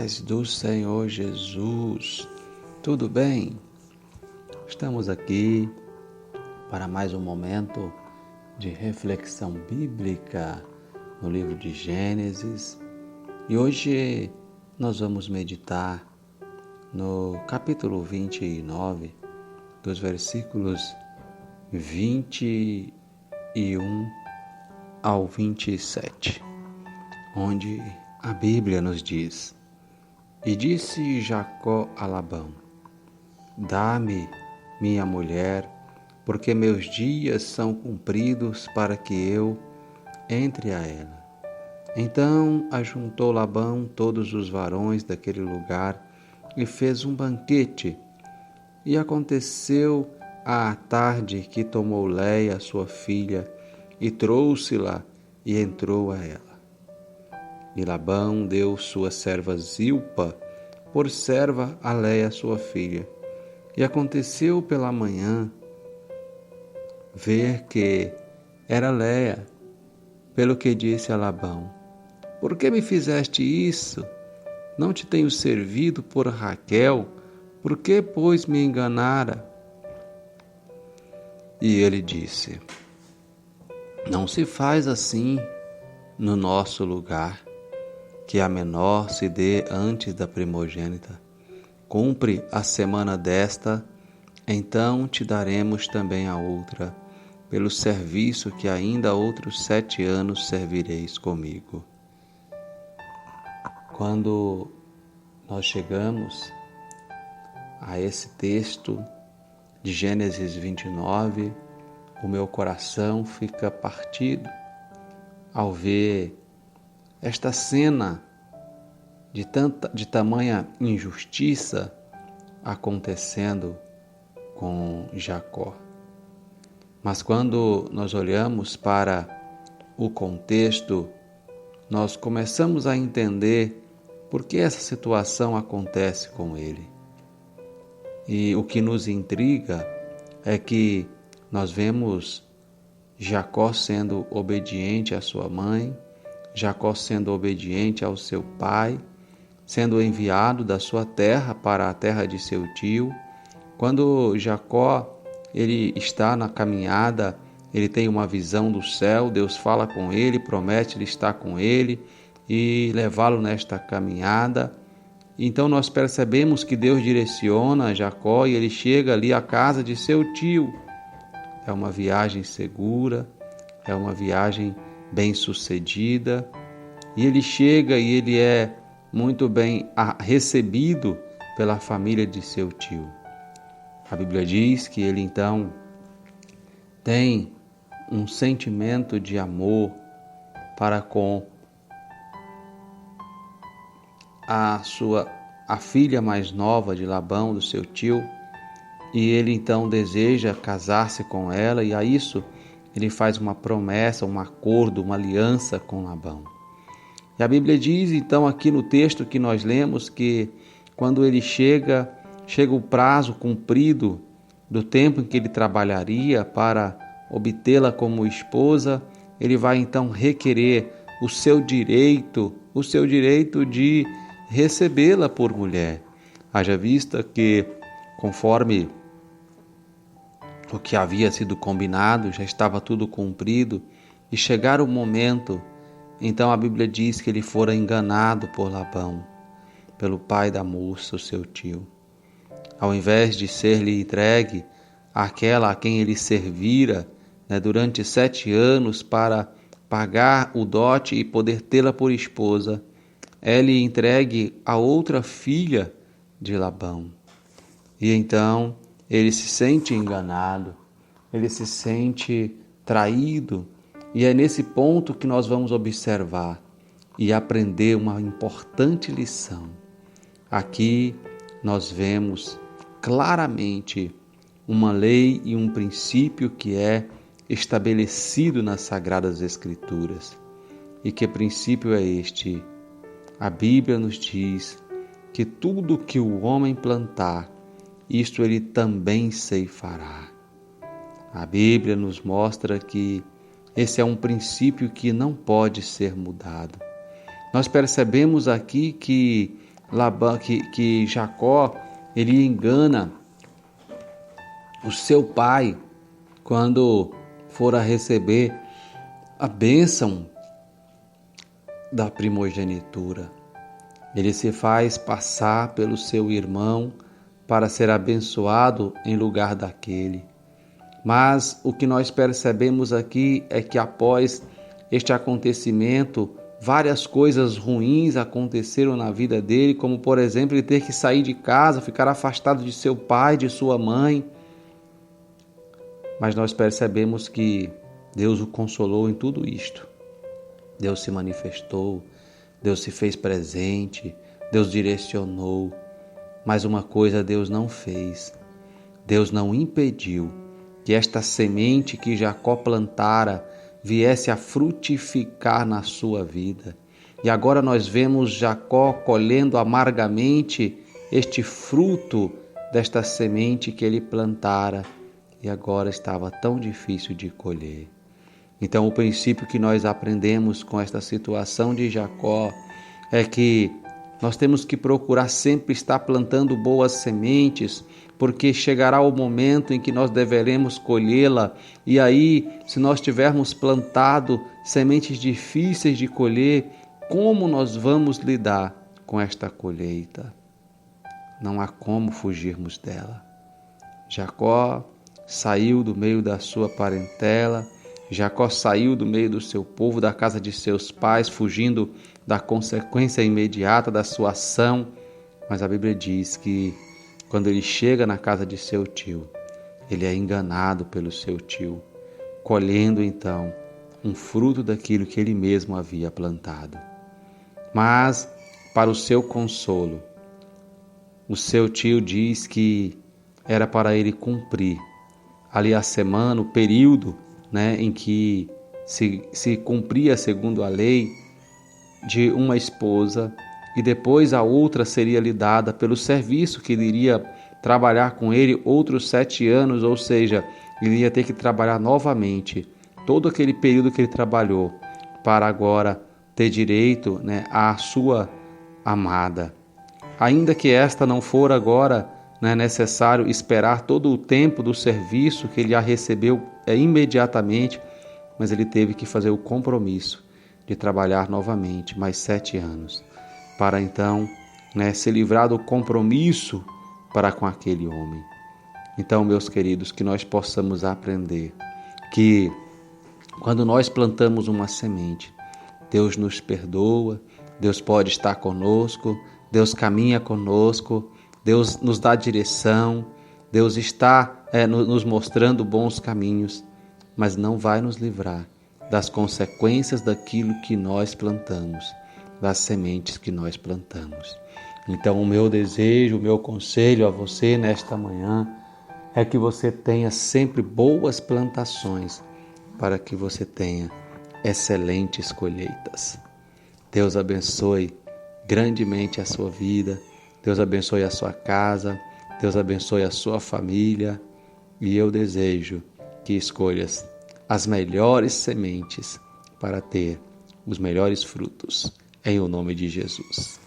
paz do Senhor Jesus. Tudo bem? Estamos aqui para mais um momento de reflexão bíblica no livro de Gênesis. E hoje nós vamos meditar no capítulo 29, dos versículos 21 ao 27, onde a Bíblia nos diz: E disse Jacó a Labão: Dá-me minha mulher, porque meus dias são cumpridos para que eu entre a ela. Então ajuntou Labão todos os varões daquele lugar e fez um banquete. E aconteceu à tarde que tomou Léia, sua filha, e trouxe-la e entrou a ela. E Labão deu sua serva Zilpa por serva a Léia, sua filha. E aconteceu pela manhã ver que era Léia, pelo que disse a Labão: Por que me fizeste isso? Não te tenho servido por Raquel? Por que, pois, me enganara? E ele disse: Não se faz assim no nosso lugar, que a menor se dê antes da primogênita. Cumpre a semana desta, então te daremos também a outra, pelo serviço que ainda outros 7 anos servireis comigo. Quando nós chegamos a esse texto de Gênesis 29, o meu coração fica partido ao ver esta cena de tamanha injustiça acontecendo com Jacó. Mas quando nós olhamos para o contexto, nós começamos a entender por que essa situação acontece com ele. E o que nos intriga é que nós vemos Jacó sendo obediente à sua mãe, Jacó sendo obediente ao seu pai, sendo enviado da sua terra para a terra de seu tio. Quando Jacó ele está na caminhada, ele tem uma visão do céu, Deus fala com ele, promete ele estar com ele e levá-lo nesta caminhada. Então nós percebemos que Deus direciona Jacó e ele chega ali à casa de seu tio. É uma viagem segura, é uma viagem bem-sucedida, e ele chega e ele é muito bem recebido pela família de seu tio. A Bíblia diz que ele então tem um sentimento de amor para com a filha mais nova de Labão, do seu tio, e ele então deseja casar-se com ela, e a isso ele faz uma promessa, um acordo, uma aliança com Labão. E a Bíblia diz então aqui no texto que nós lemos que quando ele chega o prazo cumprido do tempo em que ele trabalharia para obtê-la como esposa, ele vai então requerer o seu direito de recebê-la por mulher. Haja vista que, conforme o que havia sido combinado, já estava tudo cumprido, e chegar o momento, então a Bíblia diz que ele fora enganado por Labão, pelo pai da moça, o seu tio. Ao invés de ser-lhe entregue àquela a quem ele servira durante 7 anos para pagar o dote e poder tê-la por esposa, é-lhe entregue a outra filha de Labão. E então ele se sente enganado, ele se sente traído, e é nesse ponto que nós vamos observar e aprender uma importante lição. Aqui nós vemos claramente uma lei e um princípio que é estabelecido nas Sagradas Escrituras. E que princípio é este? A Bíblia nos diz que tudo que o homem plantar, isto ele também ceifará. A Bíblia nos mostra que esse é um princípio que não pode ser mudado. Nós percebemos aqui que que Jacó ele engana o seu pai quando for a receber a bênção da primogenitura. Ele se faz passar pelo seu irmão para ser abençoado em lugar daquele. Mas o que nós percebemos aqui é que após este acontecimento, várias coisas ruins aconteceram na vida dele, como por exemplo, ele ter que sair de casa, ficar afastado de seu pai, de sua mãe. Mas nós percebemos que Deus o consolou em tudo isto. Deus se manifestou, Deus se fez presente, Deus direcionou. Mas uma coisa Deus não fez. Deus não impediu que esta semente que Jacó plantara viesse a frutificar na sua vida. E agora nós vemos Jacó colhendo amargamente este fruto desta semente que ele plantara e agora estava tão difícil de colher. Então o princípio que nós aprendemos com esta situação de Jacó é que nós temos que procurar sempre estar plantando boas sementes, porque chegará o momento em que nós deveremos colhê-la, e aí, se nós tivermos plantado sementes difíceis de colher, como nós vamos lidar com esta colheita? Não há como fugirmos dela. Jacó saiu do meio da sua parentela, Jacó saiu do meio do seu povo, da casa de seus pais, fugindo da consequência imediata da sua ação, mas a Bíblia diz que quando ele chega na casa de seu tio, ele é enganado pelo seu tio, colhendo então um fruto daquilo que ele mesmo havia plantado. Mas, para o seu consolo, o seu tio diz que era para ele cumprir ali a semana, o período, em que se cumpria segundo a lei de uma esposa, e depois a outra seria lhe dada pelo serviço que ele iria trabalhar com ele outros 7 anos, ou seja, ele ia ter que trabalhar novamente todo aquele período que ele trabalhou para agora ter direito à sua amada. Ainda que esta não for agora necessário esperar todo o tempo do serviço que ele já recebeu imediatamente, mas ele teve que fazer o compromisso de trabalhar novamente mais 7 anos, para então se livrar do compromisso para com aquele homem. Então, meus queridos, que nós possamos aprender que quando nós plantamos uma semente, Deus nos perdoa, Deus pode estar conosco, Deus caminha conosco, Deus nos dá direção, Deus está nos mostrando bons caminhos, mas não vai nos livrar das consequências daquilo que nós plantamos, das sementes que nós plantamos. Então, o meu desejo, o meu conselho a você nesta manhã é que você tenha sempre boas plantações para que você tenha excelentes colheitas. Deus abençoe grandemente a sua vida, Deus abençoe a sua casa, Deus abençoe a sua família, e eu desejo que escolhas as melhores sementes para ter os melhores frutos, em o nome de Jesus.